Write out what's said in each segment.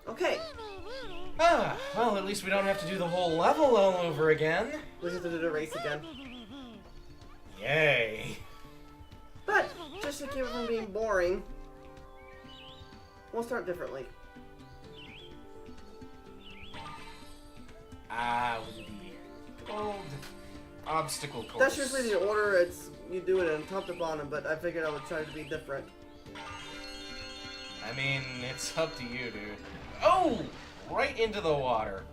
Okay. Ah, well, at least we don't have to do the whole level all over again. We just have to do the race again. Yay. But, just to keep it from being boring, we'll start differently. The old obstacle course. That's usually the order you do it in top to bottom, but I figured I would try to be different. I mean, it's up to you, dude. Oh! Right into the water.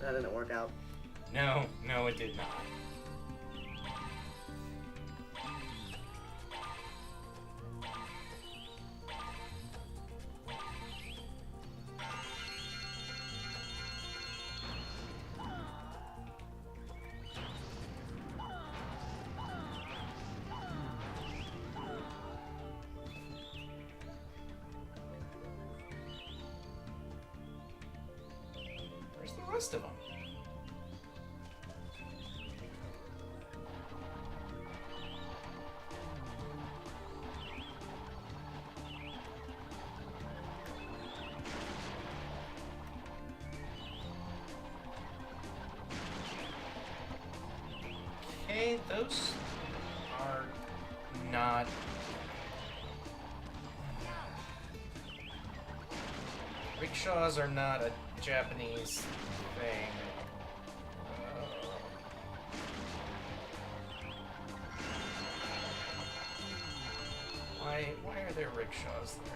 That didn't work out. No, it did not. Where's the rest of them? Okay, those are not... Rickshaws are not a Japanese thing. Why are there rickshaws there?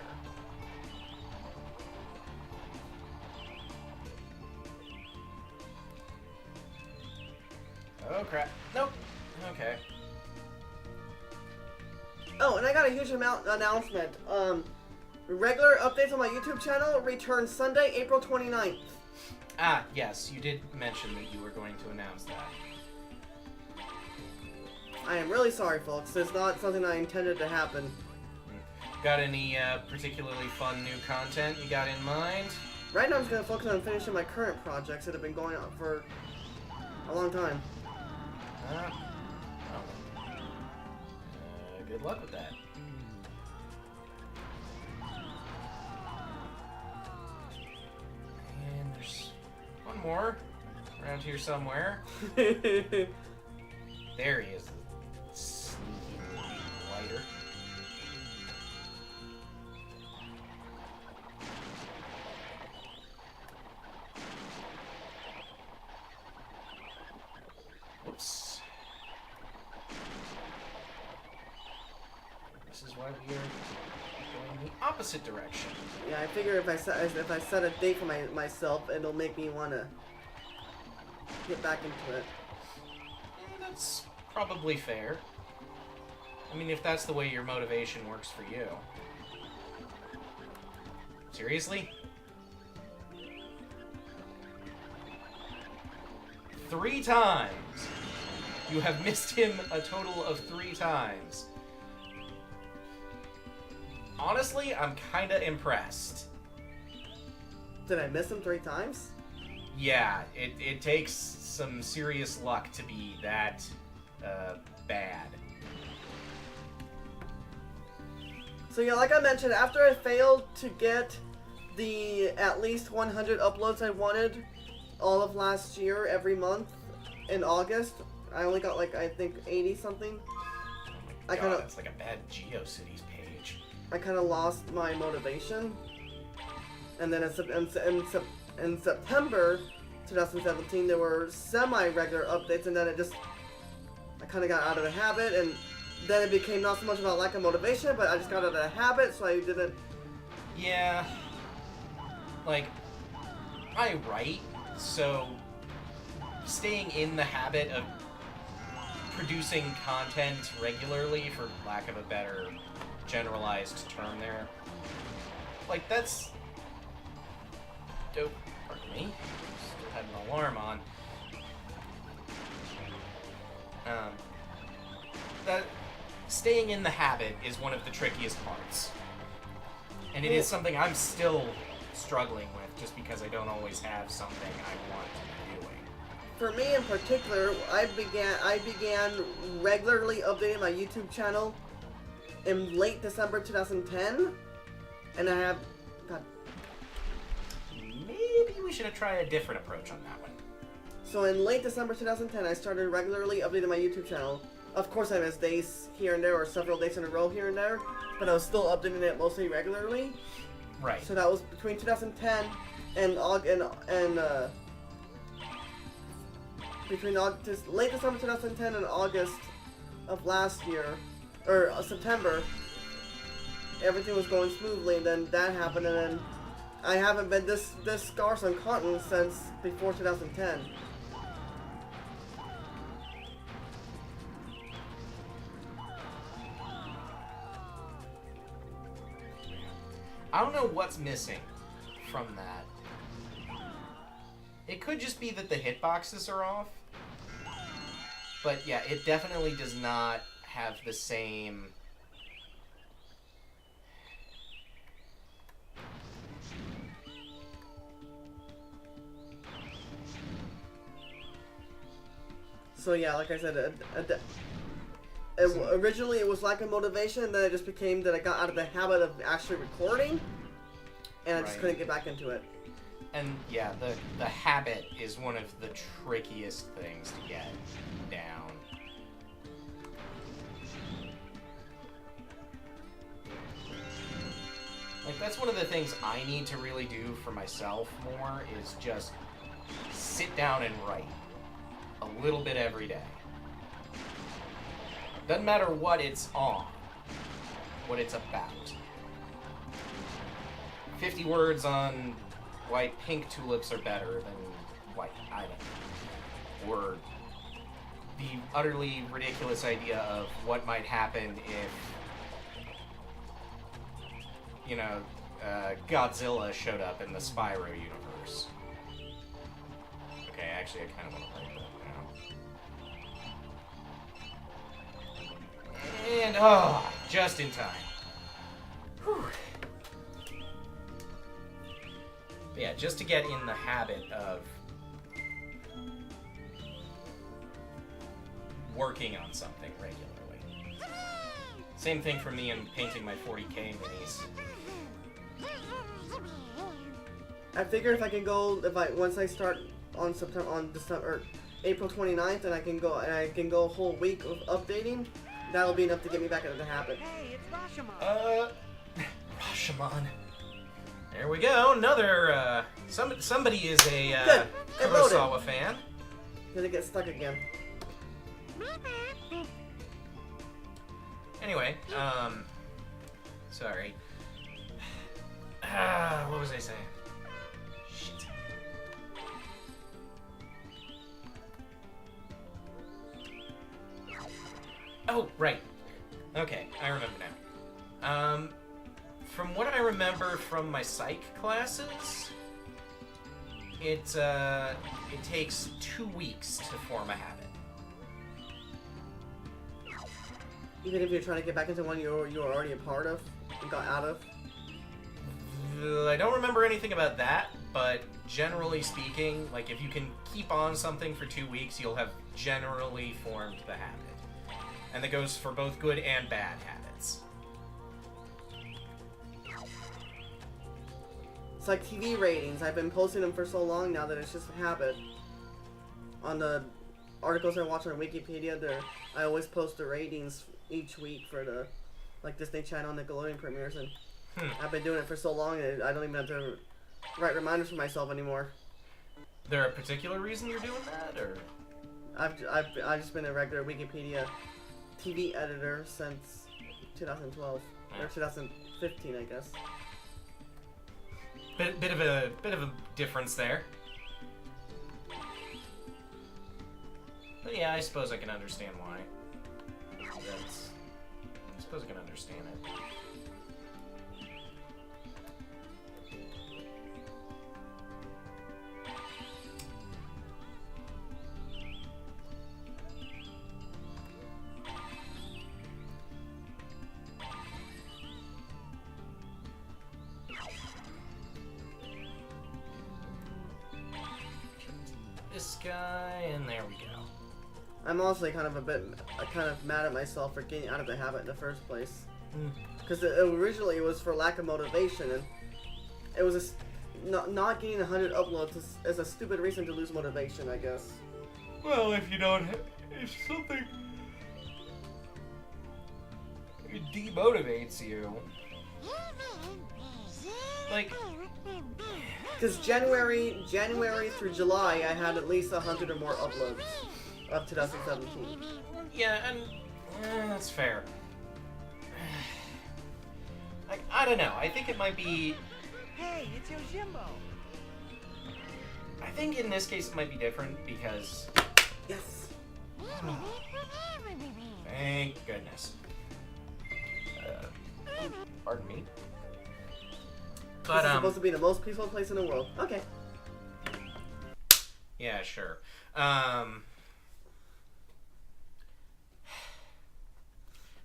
Oh crap. Nope. Okay. Oh, and I got a huge announcement. Regular updates on my YouTube channel return Sunday, April 29th. Ah, yes, you did mention that you were going to announce that. I am really sorry, folks. It's not something I intended to happen. Got any particularly fun new content you got in mind? Right now I'm just going to focus on finishing my current projects that have been going on for a long time. Good luck with that. And there's one more around here somewhere. There he is. Sneaky lighter. Whoops. This is why we are going the opposite direction. Yeah, I figure if I set a date for myself, it'll make me want to get back into it. That's probably fair. I mean, if that's the way your motivation works for you. Seriously? 3 times! You have missed him a total of 3 times. Honestly, I'm kinda impressed. Did I miss him 3 times? Yeah, it takes some serious luck to be that bad. So yeah, like I mentioned, after I failed to get the at least 100 uploads I wanted all of last year every month in August, I only got like, I think 80 something. Oh my god, it's like a bad GeoCities page. I kind of lost my motivation. And then in September 2017, there were semi-regular updates, and then I kind of got out of the habit, and then it became not so much about lack of motivation, but I just got out of the habit, so I didn't... Yeah. Like, I write, so staying in the habit of producing content regularly, for lack of a better generalized term there, like, that's... Oh, pardon me. Still had an alarm on. That staying in the habit is one of the trickiest parts. And it is something I'm still struggling with, just because I don't always have something I want to be doing. for me in particular, I began regularly updating my YouTube channel in late December 2010, and I have. God. Maybe we should have tried a different approach on that one. So in late December 2010, I started regularly updating my YouTube channel. Of course, I missed days here and there, or several days in a row here and there, but I was still updating it mostly regularly. Right. So that was between 2010 and between late December 2010 and August of last year, or September. Everything was going smoothly, and then that happened, and then I haven't been this scarce on content since before 2010. I don't know what's missing from that. It could just be that the hitboxes are off. But yeah, it definitely does not have the same... So yeah, like I said, originally it was lack of motivation, and then it just became that I got out of the habit of actually recording, and I just couldn't get back into it. And yeah, the habit is one of the trickiest things to get down. Like, that's one of the things I need to really do for myself more, is just sit down and write a little bit every day. Doesn't matter what it's on, what it's about. 50 words on why pink tulips are better than white, I don't know. Or the utterly ridiculous idea of what might happen if, you know, Godzilla showed up in the Spyro universe. Okay, actually I kind of want to play that now. And, oh, just in time. Whew. But yeah, just to get in the habit of working on something regularly. Same thing for me in painting my 40K minis. I figure if I can go, once I start on April 29th, and I can go a whole week of updating, that'll be enough to get me back into the habit. Hey, it's Rashomon. Rashomon. There we go. Another, somebody is a, Good. Kurosawa fan. Gonna get stuck again. Anyway, sorry. What was I saying? Shit. Oh, right. Okay, I remember now. From what I remember from my psych classes, it takes 2 weeks to form a habit. Even if you're trying to get back into one you were already a part of and got out of? I don't remember anything about that, but generally speaking, like, if you can keep on something for 2 weeks, you'll have generally formed the habit. And that goes for both good and bad habits. It's like TV ratings. I've been posting them for so long now that it's just a habit. On the articles I watch on Wikipedia, I always post the ratings each week for the Disney Channel and Nickelodeon premieres, and I've been doing it for so long that I don't even have to write reminders for myself anymore. There a particular reason you're doing that, or? I've just been a regular Wikipedia TV editor since 2012 or 2015, I guess. Bit of a difference there. But yeah, I suppose I can understand why. I suppose I can understand it. This guy, and there we go. I'm also kind of mad at myself for getting out of the habit in the first place. Because originally it was for lack of motivation, and it was not getting 100 uploads is a stupid reason to lose motivation, I guess. Well, if something demotivates you, like, because January through July, I had at least 100 or more uploads of 2017. Yeah, and that's fair. Like, I don't know. I think it might be. Hey, it's your Jimbo. I think in this case it might be different because. Yes. Thank goodness. Pardon me. But This is supposed to be the most peaceful place in the world. Okay. Yeah, sure.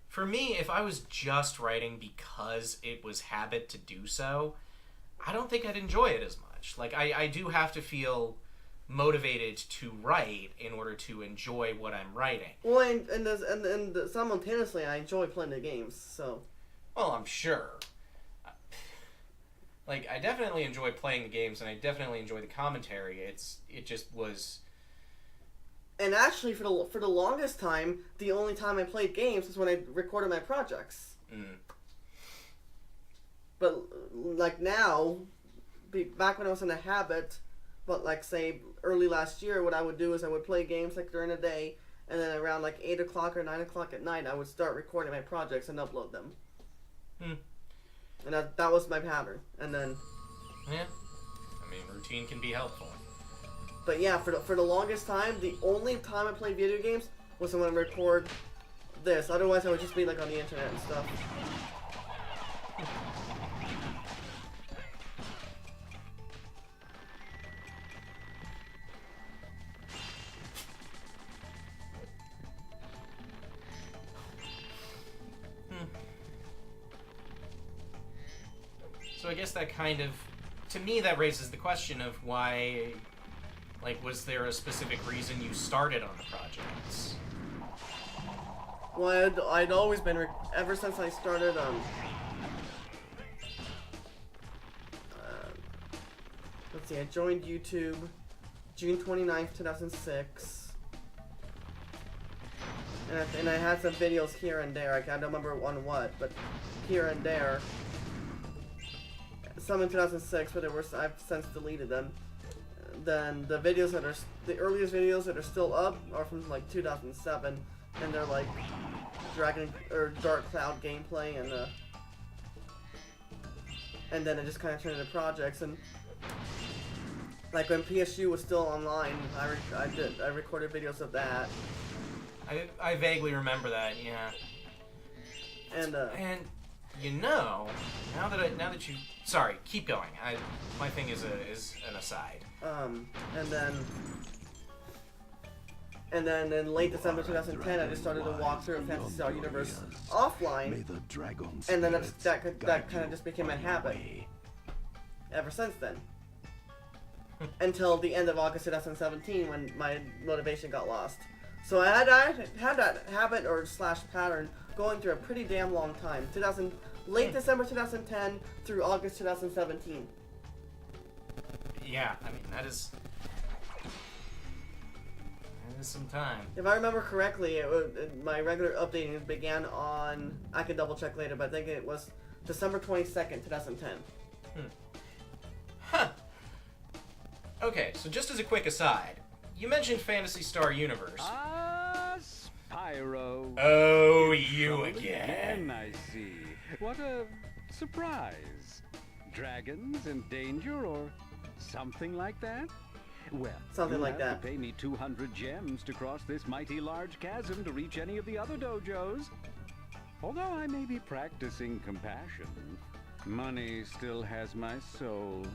For me, if I was just writing because it was habit to do so, I don't think I'd enjoy it as much. Like, I do have to feel motivated to write in order to enjoy what I'm writing. Well, and simultaneously, I enjoy playing the games, so. Well, I'm sure. Like, I definitely enjoy playing the games, and I definitely enjoy the commentary. It just was. And actually, for the longest time, the only time I played games was when I recorded my projects. But like now, back when I was in a habit, but like say early last year, what I would do is I would play games like during the day, and then around like 8 o'clock or 9 o'clock at night, I would start recording my projects and upload them. And that was my pattern. And then. Yeah. I mean, routine can be helpful. But yeah, for the longest time, the only time I played video games was when I record this. Otherwise, I would just be like on the internet and stuff. So I guess that kind of, to me, that raises the question of why, like, was there a specific reason you started on the projects? Well, I'd always been, ever since I started, let's see, I joined YouTube June 29th, 2006. And I had some videos here and there. I don't remember on what, but here and there. Some in 2006, but I've since deleted them. Then the videos the earliest videos that are still up are from like 2007, and they're like Dark Cloud gameplay, and then it just kind of turned into projects. And like when PSU was still online, I recorded videos of that. I vaguely remember that, yeah. And you know, now that you, sorry, keep going. My thing is an aside. And then in late December 2010, I just started to walk through Phantasy Star Universe offline, and then that kind of just became a habit ever since then. Until the end of August 2017, when my motivation got lost. So I had that habit or / pattern going through a pretty damn long time. Late December 2010 through August 2017. Yeah, I mean that is some time. If I remember correctly, my regular updating began on, I can double check later, but I think it was December 22nd, 2010. Huh. Okay, so just as a quick aside, you mentioned Phantasy Star Universe. Spyro. Oh, you again. I see. What a surprise. Dragons in danger or something like that? Well, something you'll like have that. to pay me 200 gems to cross this mighty large chasm to reach any of the other dojos. Although I may be practicing compassion, money still has my soul.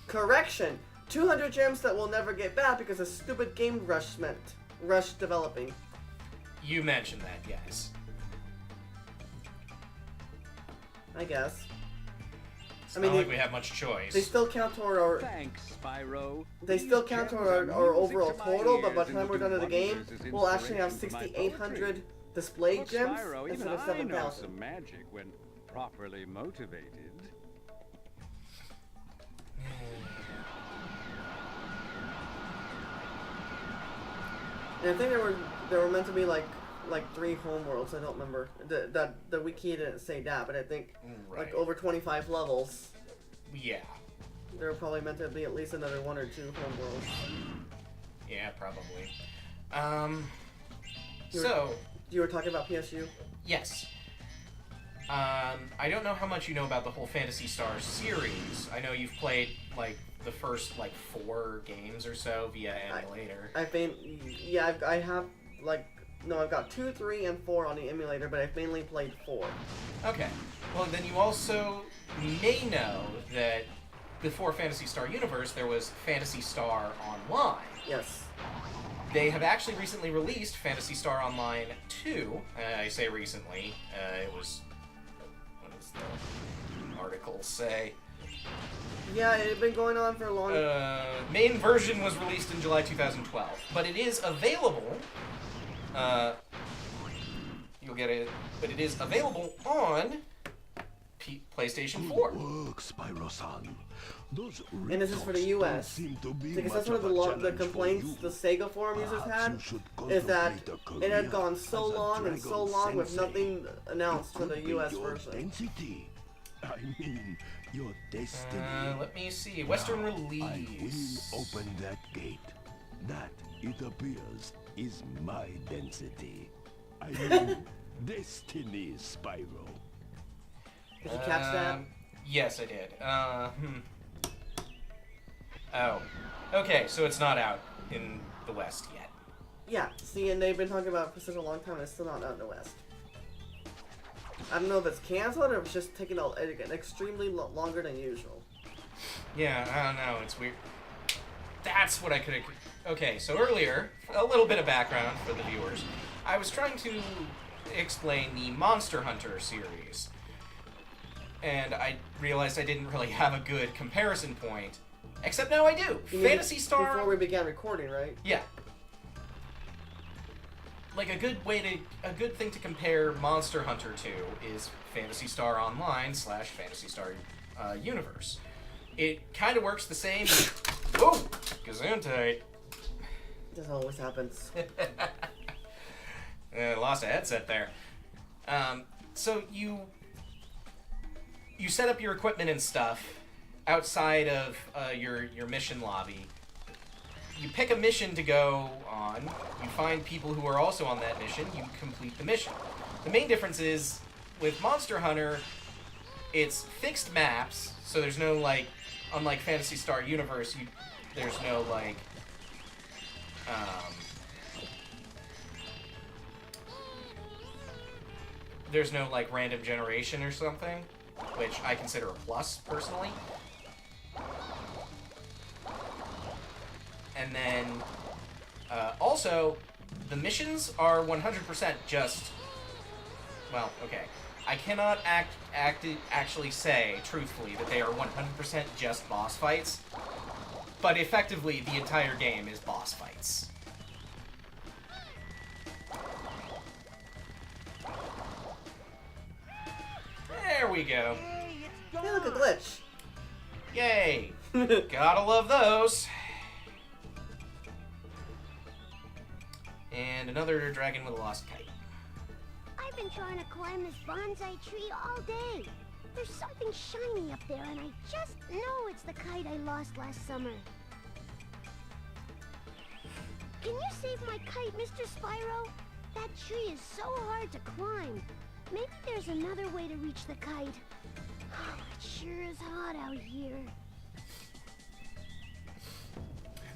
Correction! 200 gems that we'll never get back because of stupid game rush developing. You mentioned that, yes. I guess. It's I mean, not like we have much choice. They still count toward our. Thanks, Spyro. They still These count gems toward are our music overall to my total, but by ears the time and we're will done do with the game, wonders as we'll actually have inspiration for my 6,800 poetry. displayed Look, gems Spyro, even instead of I know 7,000. some magic when properly motivated. And I think there were meant to be like 3 home worlds. I don't remember. The wiki didn't say that, but I think Right. like over 25 levels. Yeah. There were probably meant to be at least another 1 or 2 home worlds. Yeah, probably. You were- So, You were talking about PSU? yes. I don't know how much you know about the whole Phantasy Star series. I know you've played, like, the first, like, 4 games or so via emulator. I've got 2, 3, and 4 on the emulator, but I've mainly played 4. Okay. Well, then you also may know that before Phantasy Star Universe, there was Phantasy Star Online. Yes. They have actually recently released Phantasy Star Online 2. I say recently. It was... What does the article say? Yeah, it had been going on for a long. Main version was released in July 2012, but it is available. You'll get it, but it is available on PlayStation 4. Work, Spyro-san. Those And this is for the US. Because that's one of the complaints the Sega forum users had, is that it had gone so long and so long with nothing announced for the US version. Density. I mean, your destiny. Let me see. Western Now, release. I will open that gate. That, it appears, is my density. I mean, destiny, Spyro. Did you catch that? Yes, I did. Oh. Okay, so it's not out in the West yet. Yeah, see, and they've been talking about it for such a long time and it's still not out in the West. I don't know if it's canceled or if it's just taking an extremely longer than usual. Yeah, I don't know. It's weird. That's what I could have... Okay, so earlier, a little bit of background for the viewers. I was trying to explain the Monster Hunter series. And I realized I didn't really have a good comparison point. Except now I do. You mean Phantasy Star... Before we began recording, right? Yeah. Like a good thing to compare Monster Hunter to is Phantasy Star Online / Phantasy Star Universe. It kind of works the same. Whoa! Gesundheit. This always happens. Lost a headset there. So you set up your equipment and stuff outside of your mission lobby. You pick a mission to go on, you find people who are also on that mission, you complete the mission. The main difference is, with Monster Hunter, it's fixed maps, so there's no, like, unlike Phantasy Star Universe, there's no, like, there's no, like, random generation or something, which I consider a plus, personally. And then, also, the missions are 100% just... Well, okay. I cannot actually say, truthfully, that they are 100% just boss fights. But effectively, the entire game is boss fights. There we go. Hey, it's Hey, look, a gone. glitch. Yay! Gotta love those. And another dragon with a lost kite. I've been trying to climb this bonsai tree all day. There's something shiny up there, and I just know it's the kite I lost last summer. Can you save my kite, Mr. Spyro? That tree is so hard to climb. Maybe there's another way to reach the kite. It sure is hot out here.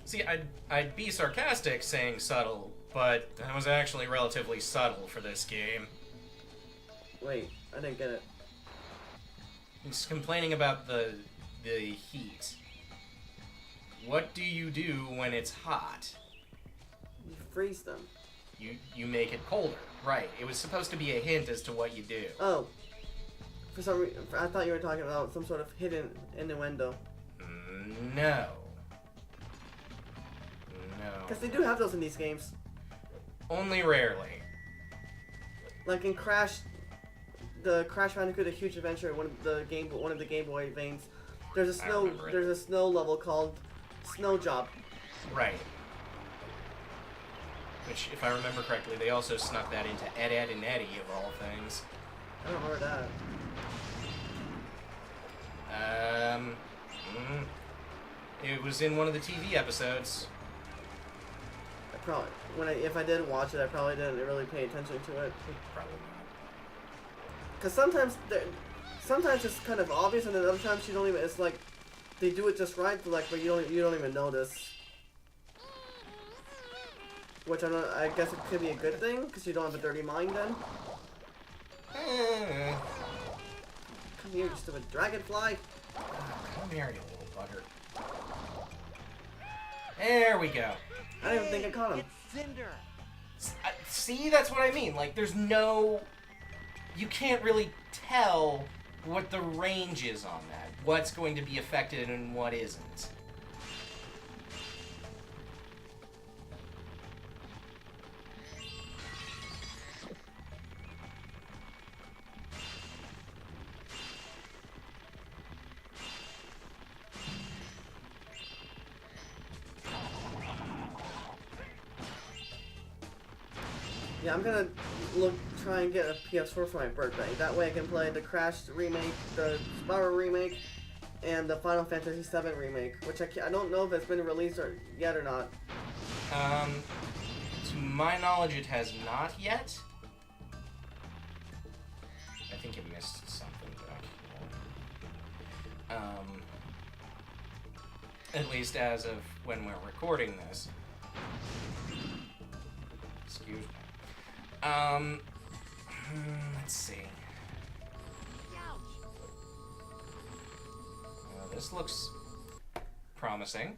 See, I'd be sarcastic saying subtle, but that was actually relatively subtle for this game. Wait, I didn't get it. He's complaining about the heat. What do you do when it's hot? You freeze them. You make it colder. Right. It was supposed to be a hint as to what you do. Oh. For some reason, I thought you were talking about some sort of hidden innuendo. No. No. Because they do have those in these games. Only rarely. Like in Crash, the Crash Bandicoot: A Huge Adventure, one of the Game Boy veins. There's I remember it. there's a snow level called Snow Job. Right. Which, if I remember correctly, they also snuck that into Ed, Ed, and Eddie, of all things. I don't remember that. It was in one of the TV episodes. I probably if I did watch it, I probably didn't really pay attention to it. Probably Because sometimes it's kind of obvious, and then other times you don't even. It's like they do it just right, like, but you don't even notice. Which I guess it could be a good thing, because you don't have a dirty mind then. not. Come here, you stupid dragonfly. Come here, you little bugger. There we go. I didn't even think I caught him. It's Cinder. See, that's what I mean. Like, there's no... You can't really tell what the range is on that. What's going to be affected and what isn't. Yeah, I'm gonna try and get a PS4 for my birthday. That way I can play the Crash remake, the Spyro remake, and the Final Fantasy VII remake, which I don't know if it's been released yet or not. To my knowledge, it has not yet. I think it missed something back here. At least as of when we're recording this. Excuse me. Let's see. This looks promising.